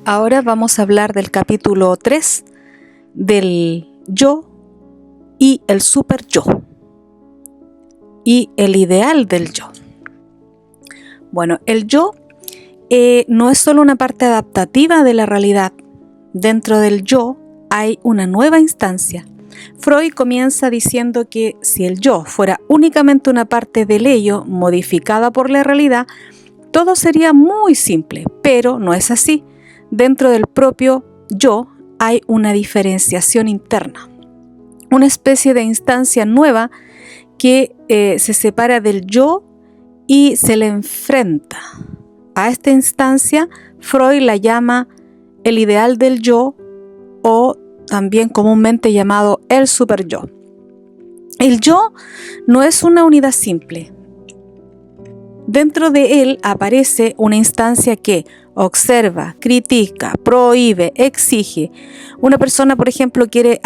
Ahora vamos a hablar del capítulo 3 del yo y el super yo y el ideal del yo. Bueno, el yo no es solo una parte adaptativa de la realidad. Dentro del yo hay una nueva instancia. Freud comienza diciendo que si el yo fuera únicamente una parte del ello modificada por la realidad, todo sería muy simple, pero no es así. Dentro del propio yo hay una diferenciación interna, una especie de instancia nueva que se separa del yo y se le enfrenta. A esta instancia Freud la llama el ideal del yo, o también comúnmente llamado el superyo. El yo no es una unidad simple. Dentro de él aparece una instancia que observa, critica, prohíbe, exige. Una persona, por ejemplo, quiere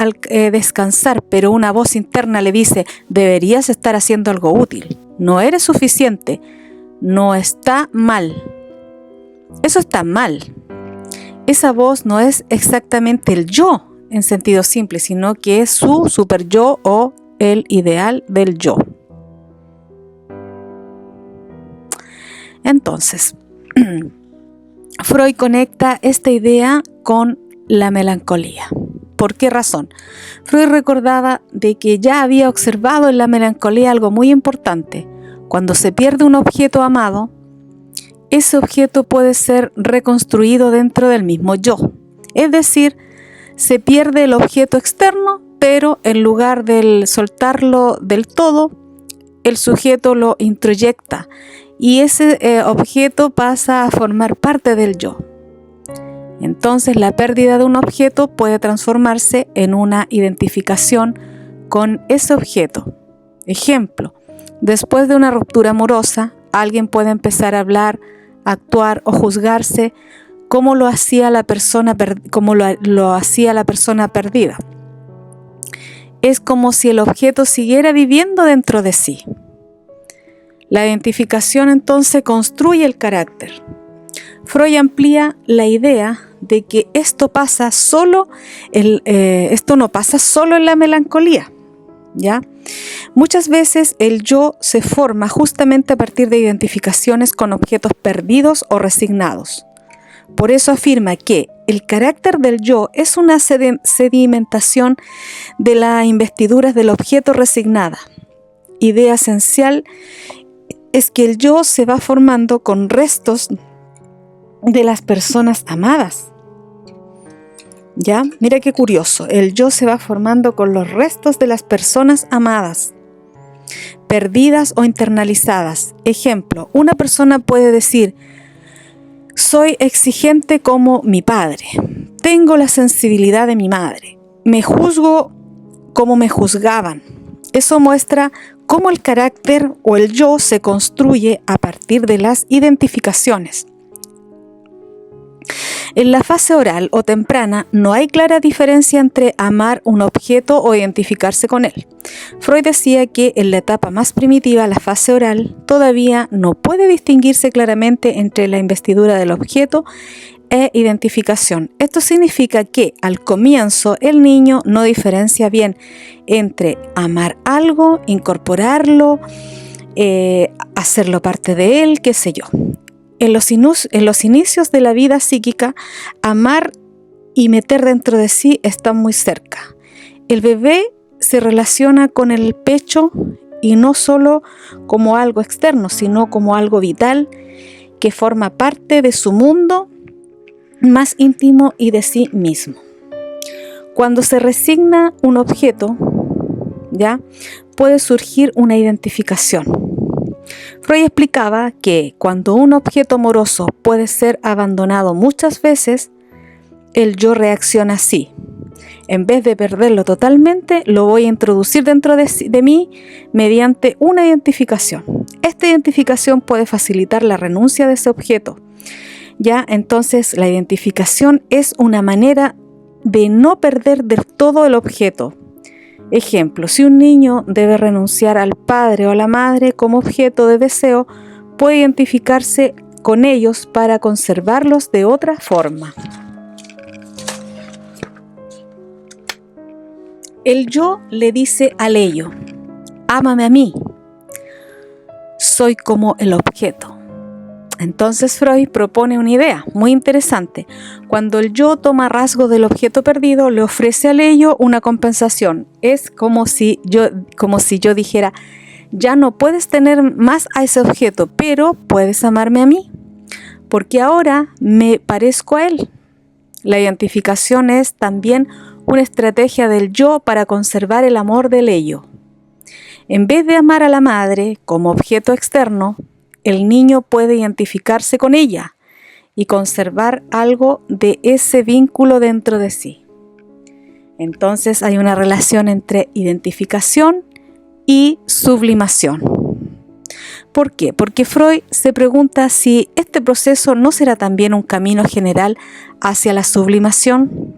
descansar, pero una voz interna le dice: deberías estar haciendo algo útil, no eres suficiente, no está mal. Eso está mal. Esa voz no es exactamente el yo en sentido simple, sino que es su super yo o el ideal del yo. Entonces, Freud conecta esta idea con la melancolía. ¿Por qué razón? Freud recordaba de que ya había observado en la melancolía algo muy importante. Cuando se pierde un objeto amado, ese objeto puede ser reconstruido dentro del mismo yo. Es decir, se pierde el objeto externo, pero en lugar de soltarlo del todo, el sujeto lo introyecta y ese objeto pasa a formar parte del yo. Entonces, la pérdida de un objeto puede transformarse en una identificación con ese objeto. Ejemplo, después de una ruptura amorosa, alguien puede empezar a hablar, actuar o juzgarse como lo hacía la persona perdida. Es como si el objeto siguiera viviendo dentro de sí. La identificación entonces construye el carácter. Freud amplía la idea de que esto no pasa solo en la melancolía, ¿ya? Muchas veces el yo se forma justamente a partir de identificaciones con objetos perdidos o resignados. Por eso afirma que el carácter del yo es una sedimentación de las investiduras del objeto resignada. Idea esencial es que el yo se va formando con restos de las personas amadas. ¿Ya? Mira qué curioso. El yo se va formando con los restos de las personas amadas, perdidas o internalizadas. Ejemplo, una persona puede decir: soy exigente como mi padre, tengo la sensibilidad de mi madre, me juzgo como me juzgaban. Eso muestra cómo el carácter o el yo se construye a partir de las identificaciones. En la fase oral o temprana no hay clara diferencia entre amar un objeto o identificarse con él. Freud decía que en la etapa más primitiva, la fase oral, todavía no puede distinguirse claramente entre la investidura del objeto e identificación. Esto significa que al comienzo el niño no diferencia bien entre amar algo, incorporarlo, hacerlo parte de él, qué sé yo. En los inicios de la vida psíquica, amar y meter dentro de sí están muy cerca. El bebé se relaciona con el pecho y no solo como algo externo, sino como algo vital que forma parte de su mundo más íntimo y de sí mismo. Cuando se resigna un objeto, ¿ya?, puede surgir una identificación. Freud explicaba que cuando un objeto amoroso puede ser abandonado muchas veces, el yo reacciona así: en vez de perderlo totalmente, lo voy a introducir dentro de mí mediante una identificación. Esta identificación puede facilitar la renuncia de ese objeto. Ya, entonces la identificación es una manera de no perder del todo el objeto. Ejemplo, si un niño debe renunciar al padre o a la madre como objeto de deseo, puede identificarse con ellos para conservarlos de otra forma. El yo le dice al ello: ámame a mí, soy como el objeto. Entonces Freud propone una idea muy interesante. Cuando el yo toma rasgos del objeto perdido, le ofrece al ello una compensación. Es como si yo dijera: ya no puedes tener más a ese objeto, pero puedes amarme a mí, porque ahora me parezco a él. La identificación es también una estrategia del yo para conservar el amor del ello. En vez de amar a la madre como objeto externo, el niño puede identificarse con ella y conservar algo de ese vínculo dentro de sí. Entonces hay una relación entre identificación y sublimación. ¿Por qué? Porque Freud se pregunta si este proceso no será también un camino general hacia la sublimación.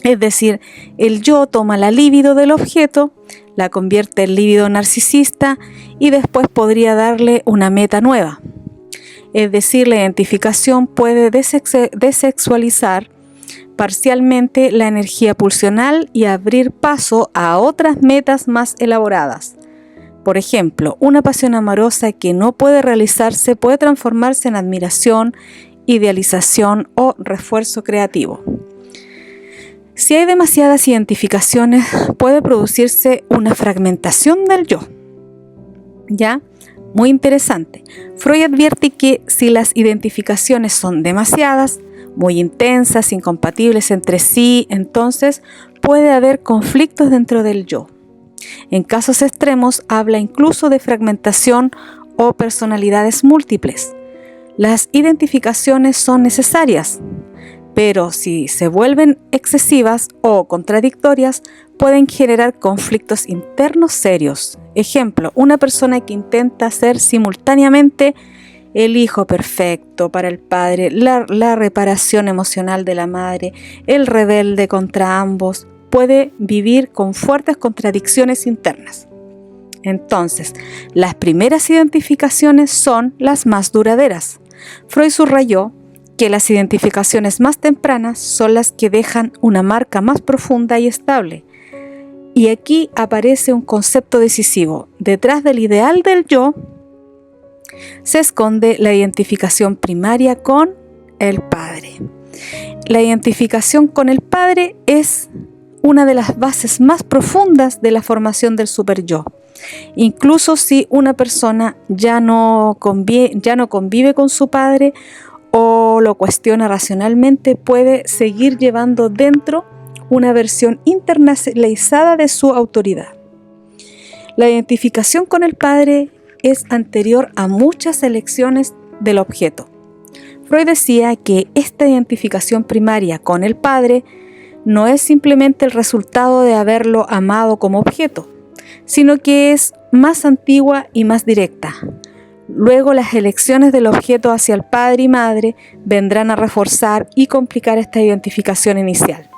Es decir, el yo toma la libido del objeto, la convierte en libido narcisista y después podría darle una meta nueva. Es decir, la identificación puede desexualizar parcialmente la energía pulsional y abrir paso a otras metas más elaboradas. Por ejemplo, una pasión amorosa que no puede realizarse puede transformarse en admiración, idealización o refuerzo creativo. Si hay demasiadas identificaciones, puede producirse una fragmentación del yo. ¿Ya? Muy interesante. Freud advierte que si las identificaciones son demasiadas, muy intensas, incompatibles entre sí, entonces puede haber conflictos dentro del yo. En casos extremos, habla incluso de fragmentación o personalidades múltiples. Las identificaciones son necesarias, pero si se vuelven excesivas o contradictorias, pueden generar conflictos internos serios. Ejemplo, una persona que intenta ser simultáneamente el hijo perfecto para el padre, la reparación emocional de la madre, el rebelde contra ambos, puede vivir con fuertes contradicciones internas. Entonces, las primeras identificaciones son las más duraderas. Freud subrayó que las identificaciones más tempranas son las que dejan una marca más profunda y estable. Y aquí aparece un concepto decisivo. Detrás del ideal del yo se esconde la identificación primaria con el padre. La identificación con el padre es una de las bases más profundas de la formación del superyo. Incluso si una persona ya no convive con su padre o lo cuestiona racionalmente, puede seguir llevando dentro una versión internalizada de su autoridad. La identificación con el padre es anterior a muchas elecciones del objeto. Freud decía que esta identificación primaria con el padre no es simplemente el resultado de haberlo amado como objeto, sino que es más antigua y más directa. Luego las elecciones del objeto hacia el padre y madre vendrán a reforzar y complicar esta identificación inicial.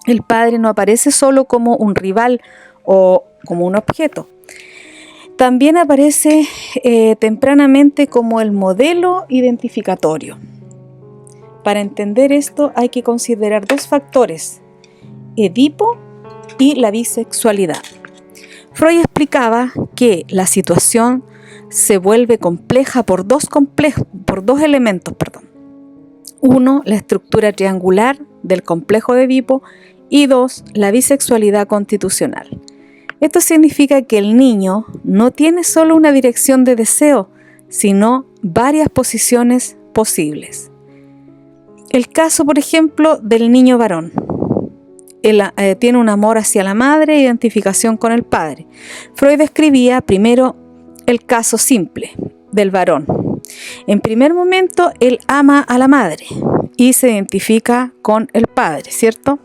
El padre no aparece solo como un rival o como un objeto. También aparece tempranamente como el modelo identificatorio. Para entender esto hay que considerar dos factores: Edipo y la bisexualidad. Freud explicaba que la situación se vuelve compleja por dos elementos. Uno, la estructura triangular del complejo de Edipo, y dos, la bisexualidad constitucional. Esto significa que el niño no tiene solo una dirección de deseo, sino varias posiciones posibles. El caso, por ejemplo, del niño varón. Él tiene un amor hacia la madre e identificación con el padre. Freud describía primero el caso simple del varón. En primer momento, él ama a la madre y se identifica con el padre, ¿cierto?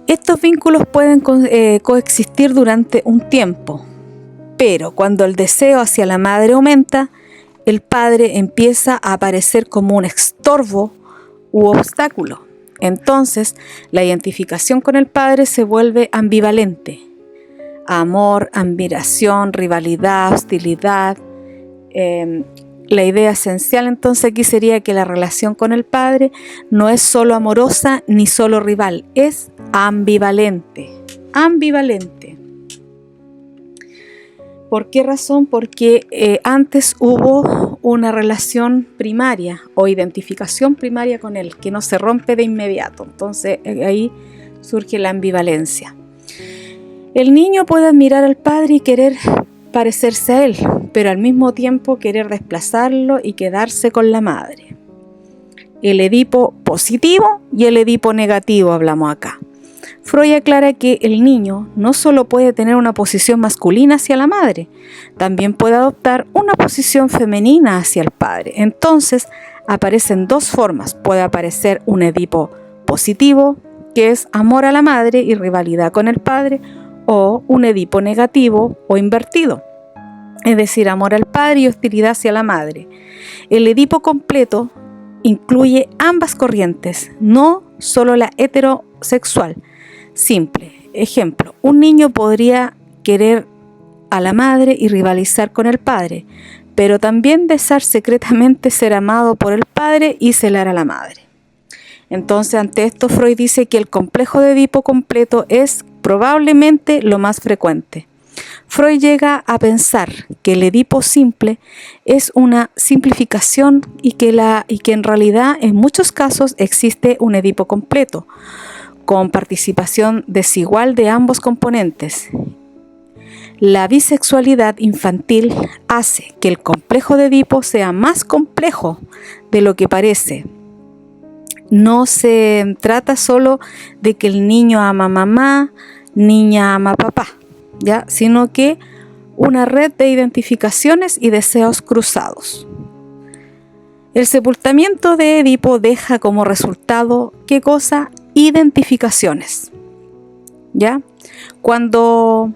Estos vínculos pueden coexistir durante un tiempo, pero cuando el deseo hacia la madre aumenta, el padre empieza a aparecer como un estorbo u obstáculo. Entonces, la identificación con el padre se vuelve ambivalente. Amor, admiración, rivalidad, hostilidad. La idea esencial entonces aquí sería que la relación con el padre no es solo amorosa ni solo rival, es ambivalente. Ambivalente. ¿Por qué razón? Porque antes hubo una relación primaria o identificación primaria con él que no se rompe de inmediato. Entonces ahí surge la ambivalencia. El niño puede admirar al padre y querer parecerse a él, pero al mismo tiempo querer desplazarlo y quedarse con la madre. El Edipo positivo y el Edipo negativo hablamos acá. Freud aclara que el niño no solo puede tener una posición masculina hacia la madre, también puede adoptar una posición femenina hacia el padre. Entonces aparecen dos formas. Puede aparecer un Edipo positivo, que es amor a la madre y rivalidad con el padre, o un Edipo negativo o invertido, es decir, amor al padre y hostilidad hacia la madre. El Edipo completo incluye ambas corrientes, no solo la heterosexual. Simple. Ejemplo, un niño podría querer a la madre y rivalizar con el padre, pero también desear secretamente ser amado por el padre y celar a la madre. Entonces, ante esto, Freud dice que el complejo de Edipo completo es probablemente lo más frecuente. Freud llega a pensar que el Edipo simple es una simplificación y que en realidad en muchos casos existe un Edipo completo, con participación desigual de ambos componentes. La bisexualidad infantil hace que el complejo de Edipo sea más complejo de lo que parece. No se trata solo de que el niño ama a mamá, niña ama a papá, ¿ya? Sino que una red de identificaciones y deseos cruzados. El sepultamiento de Edipo deja como resultado, ¿qué cosa? Identificaciones, ¿ya? Cuando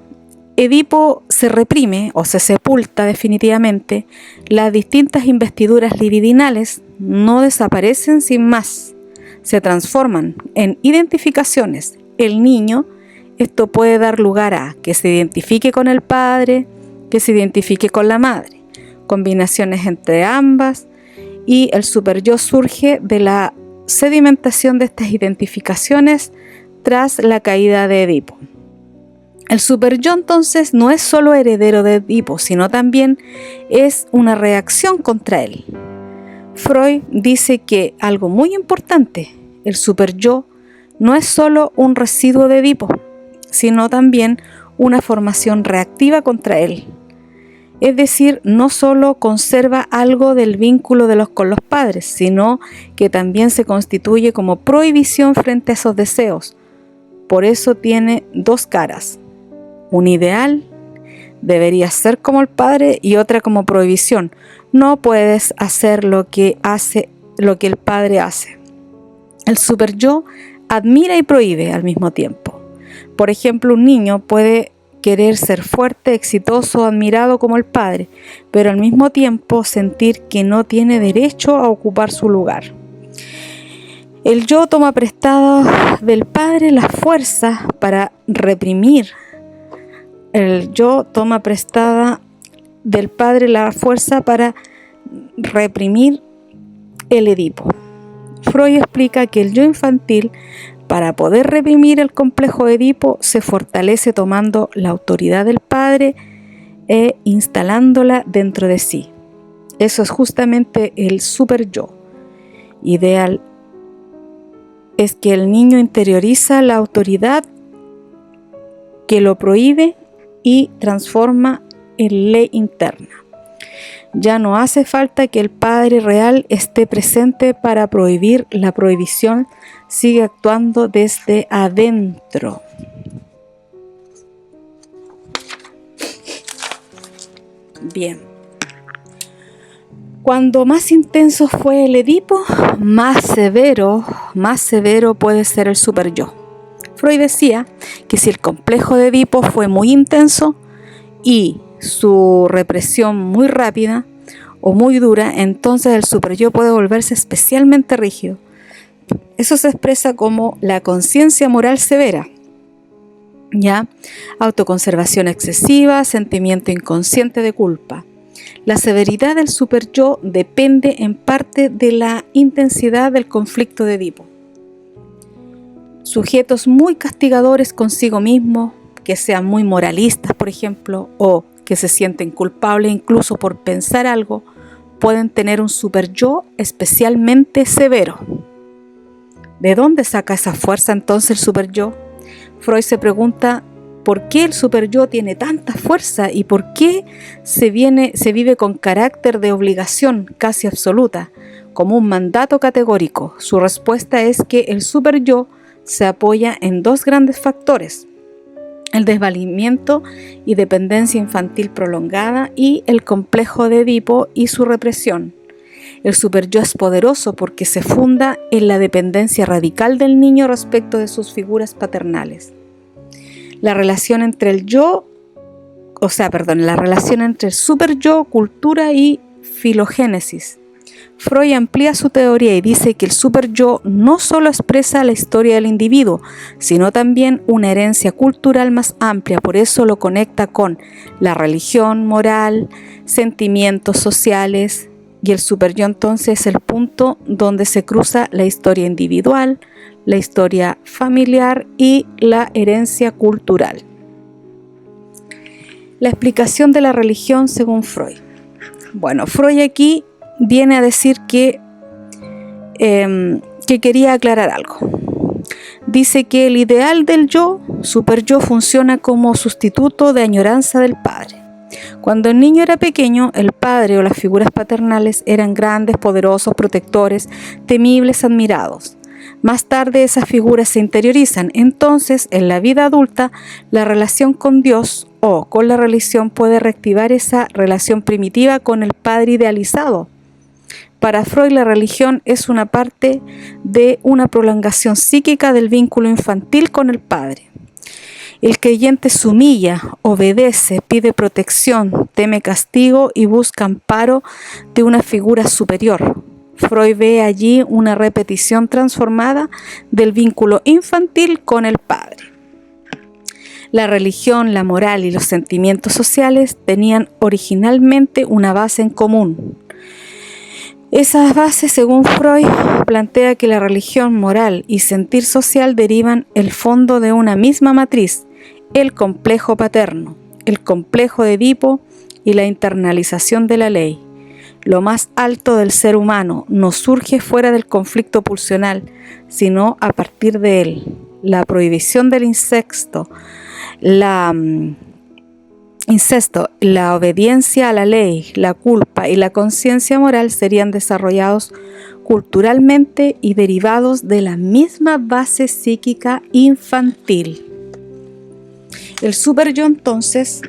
Edipo se reprime o se sepulta definitivamente, las distintas investiduras libidinales no desaparecen sin más, se transforman en identificaciones. El niño, esto puede dar lugar a que se identifique con el padre, que se identifique con la madre, combinaciones entre ambas, y el superyo surge de la sedimentación de estas identificaciones tras la caída de Edipo. El superyo entonces no es solo heredero de Edipo, sino también es una reacción contra él. Freud dice que algo muy importante, el superyo no es solo un residuo de Edipo, sino también una formación reactiva contra él. Es decir, no solo conserva algo del vínculo con los padres, sino que también se constituye como prohibición frente a esos deseos. Por eso tiene dos caras. Un ideal, deberías ser como el padre, y otra como prohibición. No puedes hacer lo que el padre hace. El superyo admira y prohíbe al mismo tiempo. Por ejemplo, un niño puede querer ser fuerte, exitoso, admirado como el padre, pero al mismo tiempo sentir que no tiene derecho a ocupar su lugar. El yo toma prestada del padre la fuerza para reprimir. El yo toma prestada del padre la fuerza para reprimir el Edipo. Freud explica que el yo infantil, para poder reprimir el complejo de Edipo, se fortalece tomando la autoridad del padre e instalándola dentro de sí. Eso es justamente el super yo. Ideal es que el niño interioriza la autoridad que lo prohíbe y transforma en ley interna. Ya no hace falta que el padre real esté presente para prohibir, la prohibición sigue actuando desde adentro. Bien. Cuando más intenso fue el Edipo, más severo puede ser el superyo. Freud decía que si el complejo de Edipo fue muy intenso y su represión muy rápida o muy dura, entonces el superyo puede volverse especialmente rígido. Eso se expresa como la conciencia moral severa, ¿ya? Autoconservación excesiva, sentimiento inconsciente de culpa. La severidad del superyo depende en parte de la intensidad del conflicto de Edipo. Sujetos muy castigadores consigo mismos, que sean muy moralistas, por ejemplo, o que se sienten culpables incluso por pensar algo, pueden tener un superyo especialmente severo. ¿De dónde saca esa fuerza entonces el superyo? Freud se pregunta por qué el superyo tiene tanta fuerza y por qué se vive con carácter de obligación casi absoluta, como un mandato categórico. Su respuesta es que el superyo se apoya en dos grandes factores: el desvalimiento y dependencia infantil prolongada y el complejo de Edipo y su represión. El superyo es poderoso porque se funda en la dependencia radical del niño respecto de sus figuras paternales. La relación entre el superyo, cultura y filogénesis. Freud amplía su teoría y dice que el superyo no solo expresa la historia del individuo, sino también una herencia cultural más amplia. Por eso lo conecta con la religión, moral, sentimientos sociales, y el superyo entonces es el punto donde se cruza la historia individual, la historia familiar y la herencia cultural. La explicación de la religión según Freud. Bueno, Freud aquí viene a decir que quería aclarar algo. Dice que el ideal del yo, superyo, funciona como sustituto de añoranza del padre. Cuando el niño era pequeño, el padre o las figuras paternales eran grandes, poderosos, protectores, temibles, admirados. Más tarde esas figuras se interiorizan. Entonces, en la vida adulta, la relación con Dios o con la religión puede reactivar esa relación primitiva con el padre idealizado. Para Freud, la religión es una parte de una prolongación psíquica del vínculo infantil con el padre. El creyente se humilla, obedece, pide protección, teme castigo y busca amparo de una figura superior. Freud ve allí una repetición transformada del vínculo infantil con el padre. La religión, la moral y los sentimientos sociales tenían originalmente una base en común. Esa base, según Freud, plantea que la religión, moral y sentir social derivan el fondo de una misma matriz: el complejo paterno, el complejo de Edipo y la internalización de la ley. Lo más alto del ser humano no surge fuera del conflicto pulsional, sino a partir de él. La prohibición del incesto, la obediencia a la ley, la culpa y la conciencia moral serían desarrollados culturalmente y derivados de la misma base psíquica infantil. El superyo entonces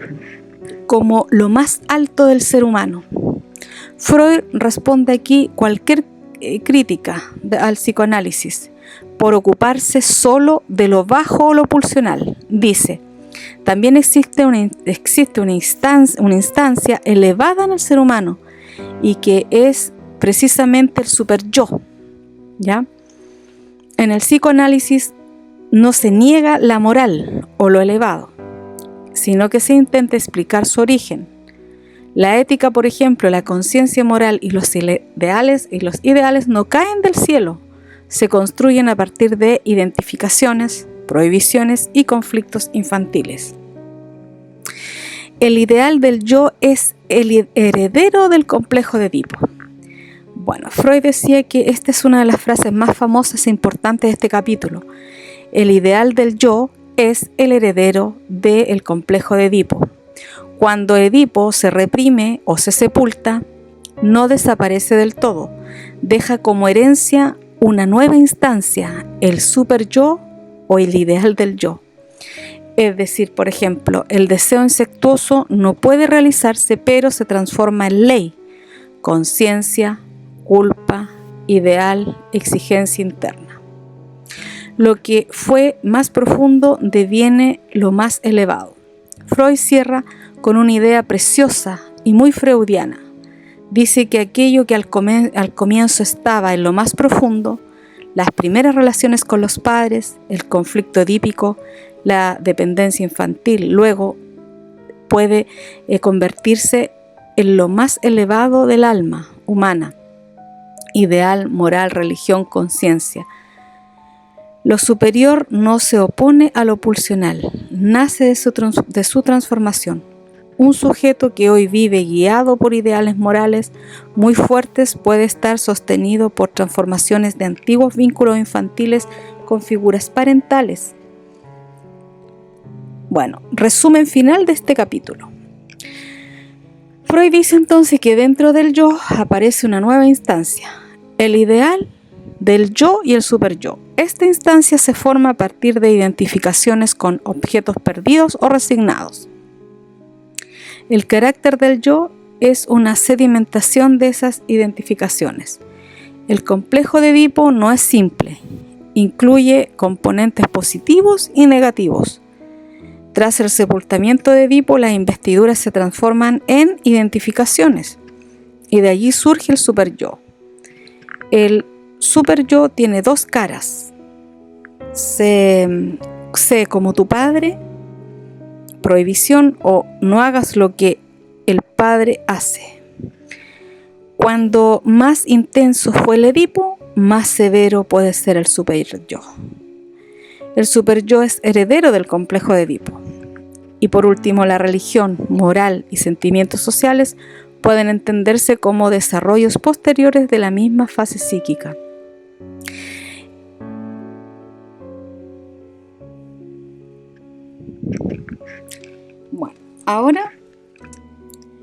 como lo más alto del ser humano. Freud responde aquí cualquier crítica al psicoanálisis por ocuparse solo de lo bajo o lo pulsional. Dice: también existe una instancia elevada en el ser humano y que es precisamente el superyo, ¿ya? En el psicoanálisis no se niega la moral o lo elevado, sino que se intenta explicar su origen. La ética, por ejemplo, la conciencia moral y los ideales no caen del cielo, se construyen a partir de identificaciones, prohibiciones y conflictos infantiles. El ideal del yo es el heredero del complejo de Edipo. Bueno, Freud decía que esta es una de las frases más famosas e importantes de este capítulo. El ideal del yo es el heredero del complejo de Edipo. Cuando Edipo se reprime o se sepulta, no desaparece del todo, deja como herencia una nueva instancia, el superyo o el ideal del yo. Es decir, por ejemplo, el deseo incestuoso no puede realizarse, pero se transforma en ley, conciencia, culpa, ideal, exigencia interna. Lo que fue más profundo deviene lo más elevado. Freud cierra con una idea preciosa y muy freudiana. Dice que aquello que al comienzo estaba en lo más profundo, las primeras relaciones con los padres, el conflicto edípico, la dependencia infantil, luego puede convertirse en lo más elevado del alma humana, ideal, moral, religión, conciencia. Lo superior no se opone a lo pulsional, nace de su transformación. Un sujeto que hoy vive guiado por ideales morales muy fuertes puede estar sostenido por transformaciones de antiguos vínculos infantiles con figuras parentales. Bueno, resumen final de este capítulo. Freud dice entonces que dentro del yo aparece una nueva instancia, el ideal del yo y el superyo. Esta instancia se forma a partir de identificaciones con objetos perdidos o resignados. El carácter del yo es una sedimentación de esas identificaciones. El complejo de Edipo no es simple, incluye componentes positivos y negativos. Tras el sepultamiento de Edipo, las investiduras se transforman en identificaciones y de allí surge el superyo. El superyo tiene dos caras. Sé como tu padre, prohibición, o no hagas lo que el padre hace. Cuando más intenso fue el Edipo, más severo puede ser el superyo. El superyo es heredero del complejo de Edipo. Y por último, la religión, moral y sentimientos sociales pueden entenderse como desarrollos posteriores de la misma fase psíquica. Bueno, ahora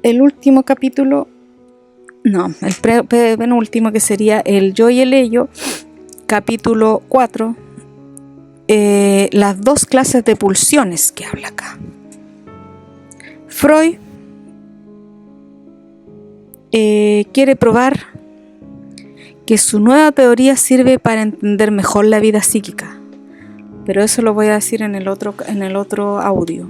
el último capítulo, el penúltimo, que sería el yo y el ello, capítulo 4, las dos clases de pulsiones que habla acá. Freud quiere probar que su nueva teoría sirve para entender mejor la vida psíquica, pero eso lo voy a decir en el otro audio.